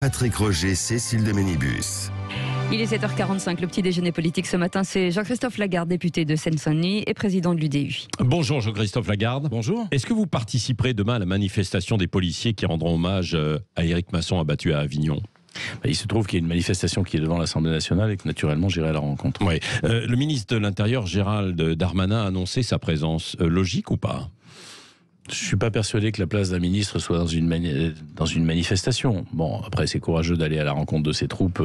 Patrick Roger, Cécile de Ménibus. Il est 7h45, le petit déjeuner politique ce matin, c'est Jean-Christophe Lagarde, député de Seine-Saint-Denis et président de l'UDU. Bonjour Jean-Christophe Lagarde. Bonjour. Est-ce que vous participerez demain à la manifestation des policiers qui rendront hommage à Éric Masson abattu à Avignon ? Il se trouve qu'il y a une manifestation qui est devant l'Assemblée nationale et que naturellement j'irai à la rencontre. Oui. Le ministre de l'Intérieur, Gérald Darmanin, a annoncé sa présence. Logique ou pas ? Je ne suis pas persuadé que la place d'un ministre soit dans une manifestation. Bon, après, c'est courageux d'aller à la rencontre de ses troupes.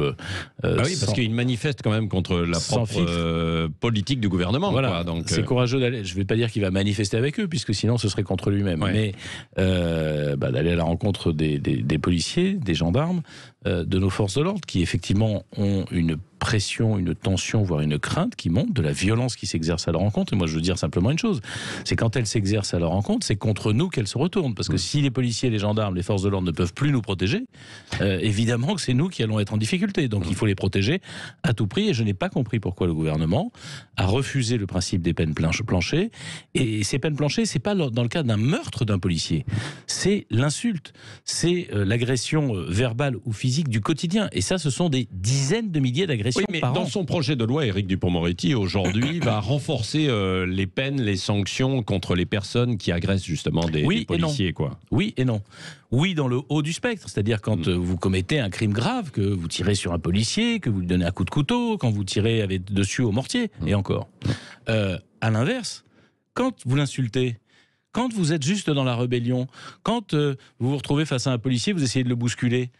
Oui, parce qu'il manifeste quand même contre la propre politique du gouvernement. Voilà, quoi, donc, c'est courageux d'aller. Je ne vais pas dire qu'il va manifester avec eux, puisque sinon ce serait contre lui-même. Ouais. Mais d'aller à la rencontre des policiers, des gendarmes, de nos forces de l'ordre, qui effectivement ont une pression, une tension, voire une crainte qui monte de la violence qui s'exerce à leur rencontre. Et moi, je veux dire simplement une chose, c'est quand elle s'exerce à leur rencontre, c'est contre nous qu'elle se retourne. Parce que si les policiers, les gendarmes, les forces de l'ordre ne peuvent plus nous protéger, évidemment que c'est nous qui allons être en difficulté. Donc il faut les protéger à tout prix. Et je n'ai pas compris pourquoi le gouvernement a refusé le principe des peines planchées. Et ces peines planchées, c'est pas dans le cas d'un meurtre d'un policier. C'est l'insulte. C'est l'agression verbale ou physique du quotidien. Et ça, ce sont des dizaines de milliers d'agressions. Oui, mais dans son projet de loi, Éric Dupond-Moretti, aujourd'hui, va renforcer les peines, les sanctions contre les personnes qui agressent justement des policiers. Quoi. Oui et non. Oui, dans le haut du spectre, c'est-à-dire quand vous commettez un crime grave, que vous tirez sur un policier, que vous lui donnez un coup de couteau, quand vous tirez dessus au mortier, et encore. À l'inverse, quand vous l'insultez, quand vous êtes juste dans la rébellion, quand vous vous retrouvez face à un policier, vous essayez de le bousculer,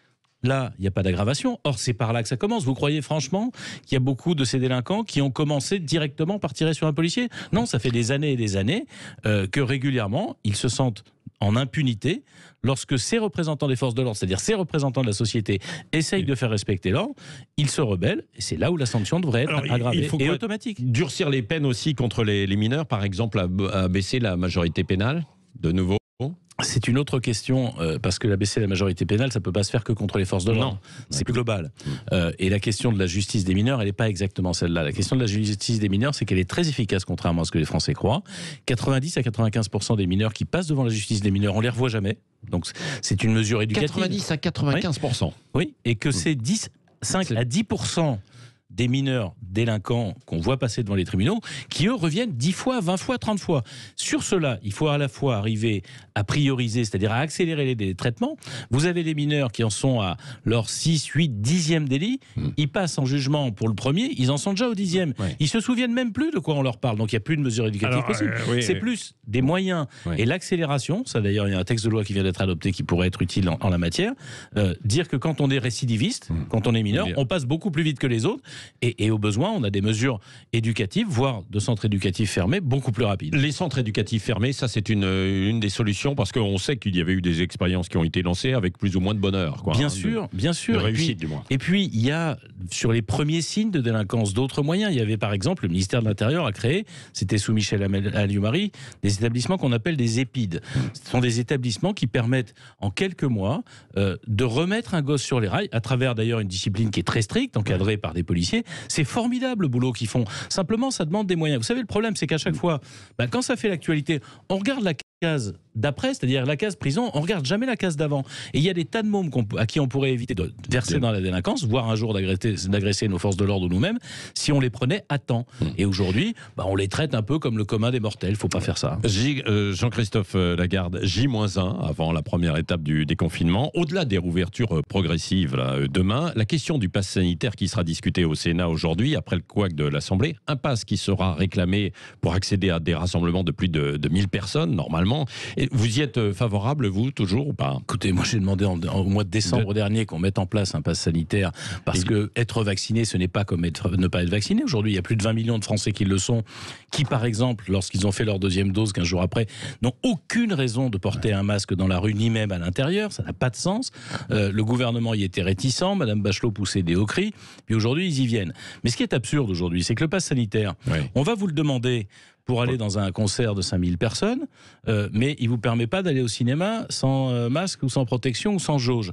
là, il n'y a pas d'aggravation. Or, c'est par là que ça commence. Vous croyez franchement qu'il y a beaucoup de ces délinquants qui ont commencé directement par tirer sur un policier ? Non, ça fait des années et des années que régulièrement, ils se sentent en impunité lorsque ces représentants des forces de l'ordre, c'est-à-dire ces représentants de la société, essayent de faire respecter l'ordre, ils se rebellent, et c'est là où la sanction devrait être aggravée et automatique. Durcir les peines aussi contre les mineurs, par exemple, à baisser la majorité pénale, de nouveau ? C'est une autre question, parce que baisser la majorité pénale, ça ne peut pas se faire que contre les forces de l'ordre. C'est plus global. Et la question de la justice des mineurs, elle n'est pas exactement celle-là. La question de la justice des mineurs, c'est qu'elle est très efficace, contrairement à ce que les Français croient. 90 à 95% des mineurs qui passent devant la justice des mineurs, on ne les revoit jamais. Donc c'est une mesure éducative. 90 à 95%. Oui, et que c'est 5 à 10% des mineurs délinquants qu'on voit passer devant les tribunaux, qui eux reviennent 10 fois, 20 fois, 30 fois. Sur cela, il faut à la fois arriver à prioriser, c'est-à-dire à accélérer les traitements. Vous avez les mineurs qui en sont à leur 6, 8, 10e délit. Ils passent en jugement pour le premier, ils en sont déjà au 10e. Ils se souviennent même plus de quoi on leur parle. Donc il n'y a plus de mesures éducatives possibles. C'est plus des moyens et l'accélération. Ça d'ailleurs, il y a un texte de loi qui vient d'être adopté qui pourrait être utile en la matière. Dire que quand on est récidiviste, quand on est mineur, on passe beaucoup plus vite que les autres. Et au besoin, on a des mesures éducatives, voire de centres éducatifs fermés, beaucoup plus rapides. Les centres éducatifs fermés, ça c'est une des solutions, parce qu'on sait qu'il y avait eu des expériences qui ont été lancées avec plus ou moins de bonheur. Quoi, bien sûr. De réussite, du moins. Et puis, il y a, sur les premiers signes de délinquance, d'autres moyens. Il y avait par exemple, le ministère de l'Intérieur a créé, c'était sous Michel Alliot-Marie, des établissements qu'on appelle des EPID. Ce sont des établissements qui permettent, en quelques mois, de remettre un gosse sur les rails, à travers d'ailleurs une discipline qui est très stricte, encadrée par des policiers. C'est formidable le boulot qu'ils font. Simplement, ça demande des moyens. Vous savez, le problème, c'est qu'à chaque fois, quand ça fait l'actualité, on regarde la case d'après, c'est-à-dire la case prison, on regarde jamais la case d'avant. Et il y a des tas de mômes à qui on pourrait éviter de verser dans la délinquance, voire un jour d'agresser nos forces de l'ordre ou nous-mêmes, si on les prenait à temps. Et aujourd'hui, on les traite un peu comme le commun des mortels. Il ne faut pas faire ça. Jean-Christophe Lagarde, J-1 avant la première étape du déconfinement. Au-delà des rouvertures progressives demain, la question du pass sanitaire qui sera discutée au Sénat aujourd'hui, après le couac de l'Assemblée, un pass qui sera réclamé pour accéder à des rassemblements de plus de 1000 personnes, normalement. Et vous y êtes favorable, vous, toujours ou pas ? Écoutez, moi j'ai demandé au mois de décembre dernier qu'on mette en place un pass sanitaire, parce que être vacciné, ce n'est pas comme ne pas être vacciné. Aujourd'hui, il y a plus de 20 millions de Français qui le sont, qui par exemple, lorsqu'ils ont fait leur deuxième dose 15 jours après, n'ont aucune raison de porter un masque dans la rue, ni même à l'intérieur. Ça n'a pas de sens. Le gouvernement y était réticent, Madame Bachelot poussait des hauts cris, puis aujourd'hui ils y viennent. Mais ce qui est absurde aujourd'hui, c'est que le pass sanitaire, on va vous le demander pour aller dans un concert de 5000 personnes, mais il ne vous permet pas d'aller au cinéma sans masque ou sans protection ou sans jauge.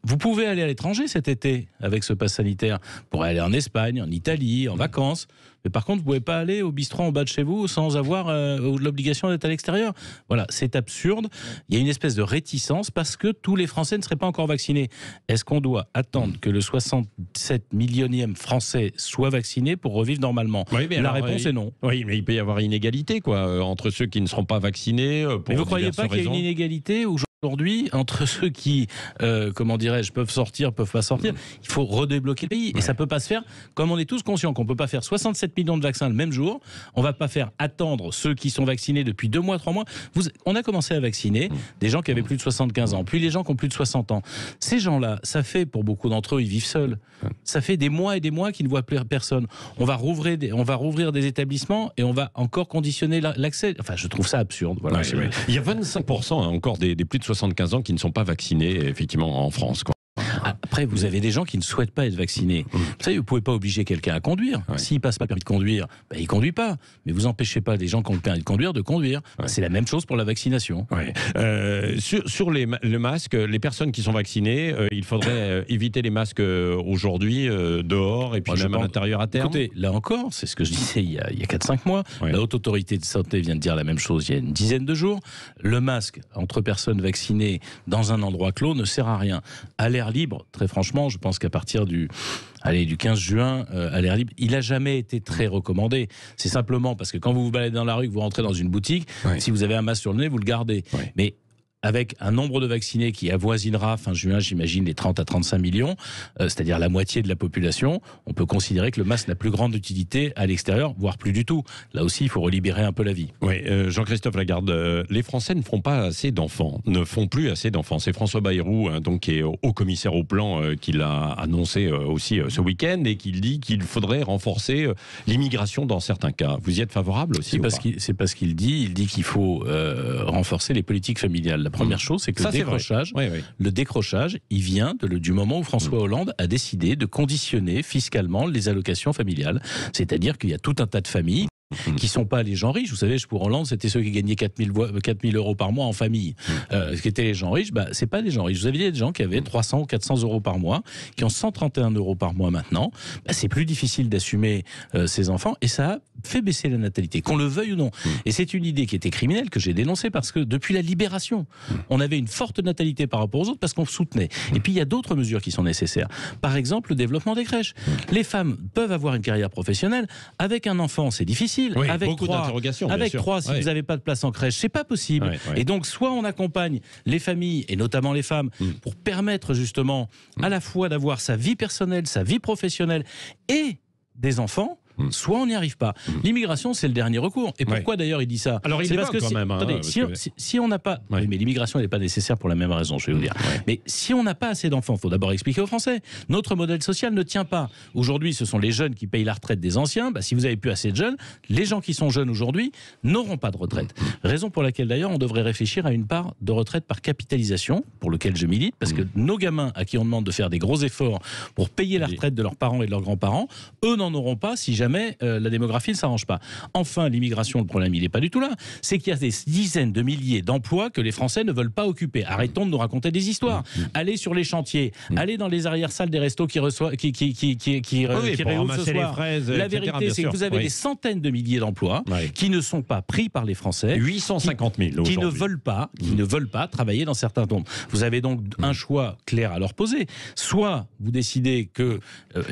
Vous pouvez aller à l'étranger cet été avec ce pass sanitaire. Vous pourrez aller en Espagne, en Italie, en vacances. Mais par contre, vous ne pouvez pas aller au bistrot en bas de chez vous sans avoir l'obligation d'être à l'extérieur. Voilà, c'est absurde. Il y a une espèce de réticence parce que tous les Français ne seraient pas encore vaccinés. Est-ce qu'on doit attendre que le 67 millionième Français soit vacciné pour revivre normalement? La réponse est non. Oui, mais il peut y avoir inégalité entre ceux qui ne seront pas vaccinés. Mais vous ne croyez pas qu'il y a une inégalité aujourd'hui, entre ceux qui, peuvent sortir, peuvent pas sortir, il faut redébloquer le pays. Et ça peut pas se faire, comme on est tous conscients qu'on peut pas faire 67 millions de vaccins le même jour, on va pas faire attendre ceux qui sont vaccinés depuis 2 mois, 3 mois. On a commencé à vacciner des gens qui avaient plus de 75 ans, puis les gens qui ont plus de 60 ans. Ces gens-là, ça fait, pour beaucoup d'entre eux, ils vivent seuls. Ça fait des mois et des mois qu'ils ne voient plus personne. On va rouvrir des établissements et on va encore conditionner l'accès. Enfin, je trouve ça absurde. Voilà. Il y a 25% encore des plus de 75 ans qui ne sont pas vaccinés, effectivement, en France. Après, vous avez des gens qui ne souhaitent pas être vaccinés. Vous savez, vous ne pouvez pas obliger quelqu'un à conduire. S'il ne passe pas le permis de conduire, il ne conduit pas. Mais vous n'empêchez pas des gens qui ont le permis de conduire de conduire. C'est la même chose pour la vaccination. Sur le masque, les personnes qui sont vaccinées, il faudrait éviter les masques aujourd'hui, dehors, et puis même à l'intérieur à terme. Écoutez, là encore, c'est ce que je disais il y a 4-5 mois. La Haute Autorité de Santé vient de dire la même chose il y a une dizaine de jours. Le masque entre personnes vaccinées dans un endroit clos ne sert à rien. À l'air libre, très franchement, je pense qu'à partir du 15 juin, à l'air libre, il n'a jamais été très recommandé. C'est simplement parce que quand vous vous baladez dans la rue, que vous rentrez dans une boutique, si vous avez un masque sur le nez, vous le gardez. Mais avec un nombre de vaccinés qui avoisinera fin juin, j'imagine, les 30 à 35 millions, c'est-à-dire la moitié de la population, on peut considérer que le masque n'a plus grande utilité à l'extérieur, voire plus du tout. Là aussi, il faut relibérer un peu la vie. Oui, Jean-Christophe Lagarde, les Français ne font pas assez d'enfants, ne font plus assez d'enfants. C'est François Bayrou, donc, qui est haut commissaire au plan, qui l'a annoncé aussi ce week-end et qui dit qu'il faudrait renforcer l'immigration dans certains cas. Vous y êtes favorable aussi? C'est pas ce qu'il dit. Il dit qu'il faut renforcer les politiques familiales. La première chose, c'est que le décrochage, il vient du moment où François Hollande a décidé de conditionner fiscalement les allocations familiales. C'est-à-dire qu'il y a tout un tas de familles qui ne sont pas les gens riches. Vous savez, pour Hollande, c'était ceux qui gagnaient 4 000 euros par mois en famille. Ce qui étaient les gens riches, ce n'est pas les gens riches. Vous avez des gens qui avaient 300 ou 400 euros par mois, qui ont 131 euros par mois maintenant. C'est plus difficile d'assumer ces enfants et ça a fait baisser la natalité, qu'on le veuille ou non. Et c'est une idée qui était criminelle, que j'ai dénoncée, parce que depuis la libération, on avait une forte natalité par rapport aux autres parce qu'on soutenait. Et puis il y a d'autres mesures qui sont nécessaires. Par exemple, le développement des crèches. Les femmes peuvent avoir une carrière professionnelle. Avec un enfant, c'est difficile. Avec beaucoup d'interrogations. Avec 3, si vous n'avez pas de place en crèche, c'est pas possible. Et donc, soit on accompagne les familles, et notamment les femmes, pour permettre justement à la fois d'avoir sa vie personnelle, sa vie professionnelle et des enfants, soit on n'y arrive pas. L'immigration, c'est le dernier recours. Et pourquoi d'ailleurs il dit ça? Alors il parce que quand même. Attendez, si on n'a pas... Oui, mais l'immigration n'est pas nécessaire pour la même raison, je vais vous dire. Mais si on n'a pas assez d'enfants, il faut d'abord expliquer aux Français. Notre modèle social ne tient pas. Aujourd'hui, ce sont les jeunes qui payent la retraite des anciens. Si vous n'avez plus assez de jeunes, les gens qui sont jeunes aujourd'hui n'auront pas de retraite. Raison pour laquelle d'ailleurs on devrait réfléchir à une part de retraite par capitalisation, pour lequel je milite, parce que nos gamins à qui on demande de faire des gros efforts pour payer la retraite de leurs parents et de leurs grands-parents, eux n'en auront pas si jamais la démographie ne s'arrange pas. Enfin, l'immigration, le problème, il n'est pas du tout là. C'est qu'il y a des dizaines de milliers d'emplois que les Français ne veulent pas occuper. Arrêtons de nous raconter des histoires. Allez sur les chantiers, allez dans les arrière-salles des restos qui réouvrent ce soir. Fraises, la vérité, c'est que vous avez des centaines de milliers d'emplois qui ne sont pas pris par les Français. 850 000 qui ne veulent pas travailler dans certains domaines. Vous avez donc un choix clair à leur poser. Soit vous décidez qu'il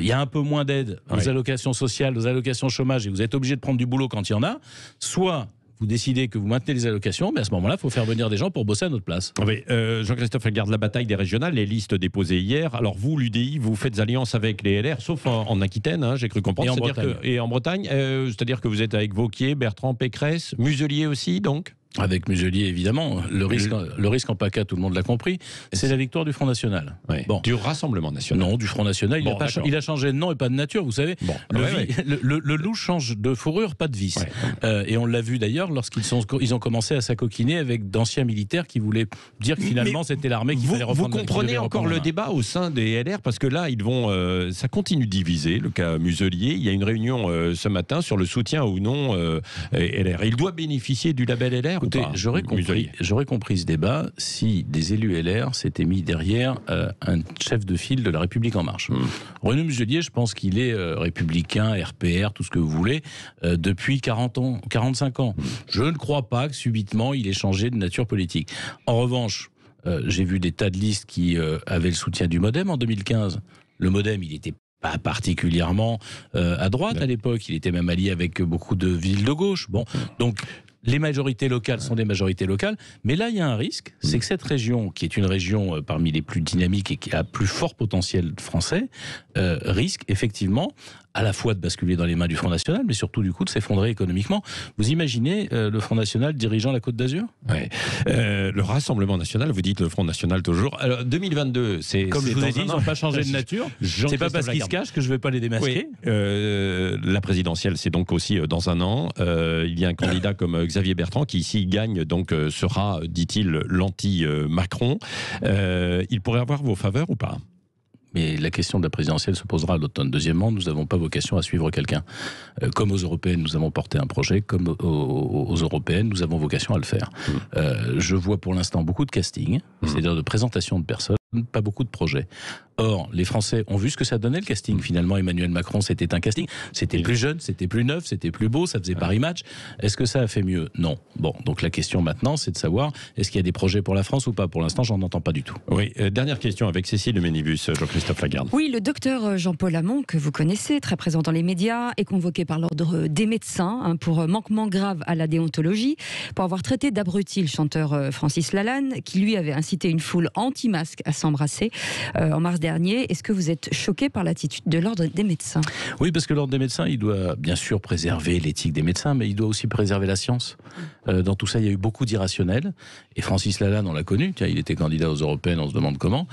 y a un peu moins d'aide aux allocations sociales, aux allocations chômage, et vous êtes obligé de prendre du boulot quand il y en a, soit vous décidez que vous maintenez les allocations, mais à ce moment-là, il faut faire venir des gens pour bosser à notre place. Oui, Jean-Christophe Lagarde, la bataille des régionales, les listes déposées hier. Alors vous, l'UDI, vous faites alliance avec les LR, sauf en Aquitaine, j'ai cru comprendre. Et en Bretagne. C'est-à-dire que vous êtes avec Wauquiez, Bertrand, Pécresse, Muselier aussi, donc? Avec Muselier, évidemment. Le risque en PACA, tout le monde l'a compris, c'est la victoire du Front National. Du Rassemblement National. Non, du Front National. Il a changé de nom et pas de nature, vous savez. Le loup change de fourrure, pas de vis. Et on l'a vu d'ailleurs lorsqu'ils ont commencé à s'acoquiner avec d'anciens militaires qui voulaient dire que finalement c'était l'armée qui fallait reprendre. Vous comprenez encore le débat au sein des LR, parce que là, ça continue de diviser, le cas Muselier. Il y a une réunion ce matin sur le soutien ou non LR. Il doit bénéficier du label LR. Écoutez, pas, j'aurais compris ce débat si des élus LR s'étaient mis derrière un chef de file de la République En Marche. Renaud Muselier, je pense qu'il est républicain, RPR, tout ce que vous voulez, depuis 40 ans, 45 ans. Je ne crois pas que subitement il ait changé de nature politique. En revanche, j'ai vu des tas de listes qui avaient le soutien du MoDem en 2015. Le MoDem, il était pas particulièrement à droite à l'époque, il était même allié avec beaucoup de villes de gauche. Bon, donc les majorités locales sont des majorités locales, mais là il y a un risque, c'est que cette région, qui est une région parmi les plus dynamiques et qui a plus fort potentiel français, risque effectivement à la fois de basculer dans les mains du Front National, mais surtout du coup de s'effondrer économiquement. Vous imaginez le Front National dirigeant la Côte d'Azur ? Ouais. Le Rassemblement National, vous dites le Front National toujours. Alors 2022, c'est comme je vous ai dit, ils n'ont pas changé de nature. C'est pas parce qu'ils se cachent que je ne vais pas les démasquer. Oui. La présidentielle, c'est donc aussi dans un an. Il y a un candidat comme Xavier Bertrand qui, s'il gagne, donc sera, dit-il, l'anti-Macron. Il pourrait avoir vos faveurs ou pas ? Mais la question de la présidentielle se posera à l'automne. Deuxièmement, nous n'avons pas vocation à suivre quelqu'un. Comme aux européennes, nous avons porté un projet, comme aux européennes, nous avons vocation à le faire. Je vois pour l'instant beaucoup de casting, c'est-à-dire de présentation de personnes, pas beaucoup de projets. Or, les Français ont vu ce que ça donnait le casting. Finalement, Emmanuel Macron, c'était un casting. C'était plus jeune, c'était plus neuf, c'était plus beau, ça faisait Paris Match. Est-ce que ça a fait mieux ? Non. Bon, donc la question maintenant, c'est de savoir, est-ce qu'il y a des projets pour la France ou pas ? Pour l'instant, j'en entends pas du tout. Oui, dernière question avec Cécile de Ménibus, Jean-Christophe Lagarde. Oui, le docteur Jean-Paul Hamon, que vous connaissez, très présent dans les médias, est convoqué par l'ordre des médecins pour manquement grave à la déontologie, pour avoir traité d'abruti le chanteur Francis Lalanne, qui lui avait incité une foule anti-masque à s'embrasser en mars dernier. Est-ce que vous êtes choqué par l'attitude de l'ordre des médecins ? Oui, parce que l'ordre des médecins, il doit bien sûr préserver l'éthique des médecins, mais il doit aussi préserver la science. Dans tout ça, il y a eu beaucoup d'irrationnels. Et Francis Lalanne, on l'a connu. Tiens, il était candidat aux européennes, on se demande comment.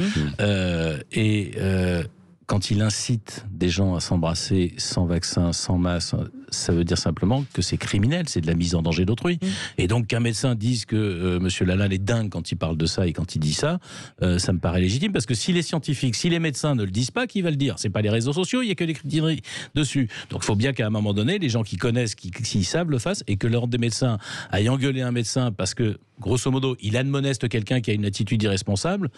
Quand il incite des gens à s'embrasser sans vaccin, sans masque, ça veut dire simplement que c'est criminel, c'est de la mise en danger d'autrui. Et donc qu'un médecin dise que M. Lalanne est dingue quand il parle de ça et quand il dit ça, ça me paraît légitime, parce que si les scientifiques, si les médecins ne le disent pas, qui va le dire ? C'est pas les réseaux sociaux, il y a que des critiques dessus. Donc il faut bien qu'à un moment donné, les gens qui connaissent, s'ils savent, le fassent, et que l'ordre des médecins aille engueuler un médecin parce que, grosso modo, il admoneste quelqu'un qui a une attitude irresponsable.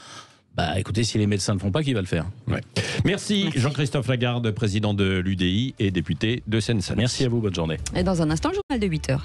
Bah écoutez, si les médecins ne le font pas, qui va le faire ? Ouais. Merci Jean-Christophe Lagarde, président de l'UDI et député de Seine-Saint-Denis. Merci à vous, bonne journée. Et dans un instant, le journal de 8h.